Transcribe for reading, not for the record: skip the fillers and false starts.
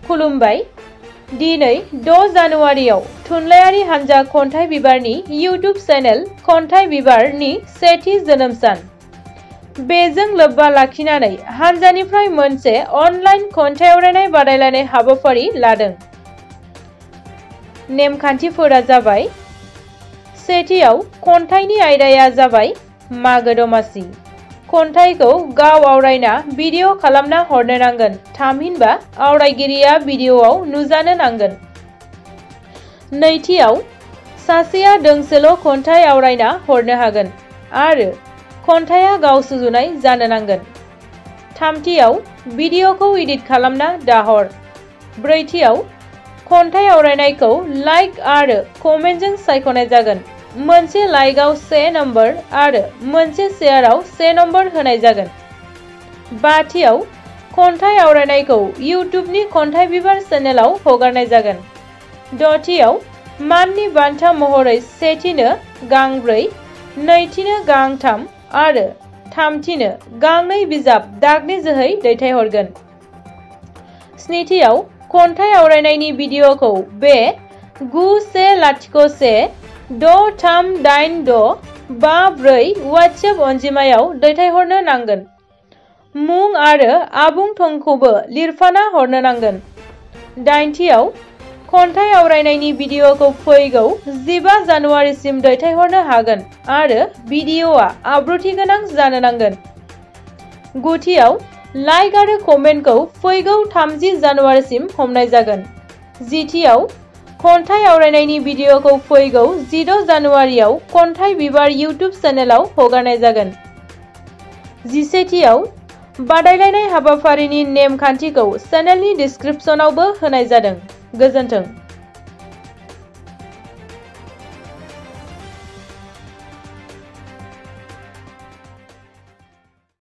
खुलुमबाय। दिनै 6 जानुवारियाव थुनलाइयारि हानजा खन्थाइ बिबारनि इउट्युब चेनेल खन्थाइ बिबारनि सेथि जोनोम सान। बेजों लोब्बा लाखिनानै हानजानिफ्राय मोनसे अनलाइन खन्थाइ आवरायनाय बादायलायनाय हाबाफारि लादों। नेमखान्थिफोरा जाबाय: सेथियाव खन्थाइनि आयदाया जाबाय मागो दमासि। खन्थाइखौ गाव आवरायना भिडिअ खालामना हरनो नांगोन। थामहिनबा आवरायगिरिया भिडिअआव नुजानो नांगोन। नैथियाव सासेया दोंसेल' खन्थाइ आवरायना हरनो हागोन आरो खन्थाइया गाव सुजुनाय जानो नांगोन। थामथियाव भिडिअखौ एडिट खालामना दाहर। ब्रैथियाव खन्थाइ आवरायनायखौ लाइक आरो कमेन्टजों सायख'नाय जागोन। मोनसे लाइकआव 1 नम्बर आरो मोनसे शेयारआव 1 नम्बर होनाय जागोन। बाथियाव खन्थाइ आवरायनायखौ इउट्युबनि खन्थाइ बिबार चेनेलाव हगारनाय जागोन। दथियाव माननि बान्था महरै सेथिनो गांब्रै, नैथिनो गांथाम आरो थामथिनो गांनै बिजाब डाकनि जोहै दैथायहरगोन। स्निथियाव खन्थाइ आवरायनायनि भिडिअखौ बे 9101638654 वाट्सएप अनजिमायाव दैथायहरनो नांगोन। मुं आरो आबुं थंखौबो लिरफाना हरनो नांगोन। दाइनथियाव खन्थाइ आवरायनायनि भिडिअखौ फैगौ 15 जानुवारिसिम दैथायहरनो हागोन आरो भिडिअआ आब्रुथि गोनां जानो नांगोन। गुथियाव लाइक आरो कमेन्टखौ फैगौ 30 जानुवारिसिम हमनाय जागोन। जिथियाव खन्थाइ आवरायनायनि भिडिअखौ फैगौ 16 जानुवारियाव खन्थाइ बिबार इउट्युब चेनेलाव हगारनाय जागोन। जिसेथियाव बादायलायनाय हाबाफारिनि नेम खान्थिखौ चेनेलनि डिस्क्रिप्शनावबो होनाय जादों। गोजोन्थों।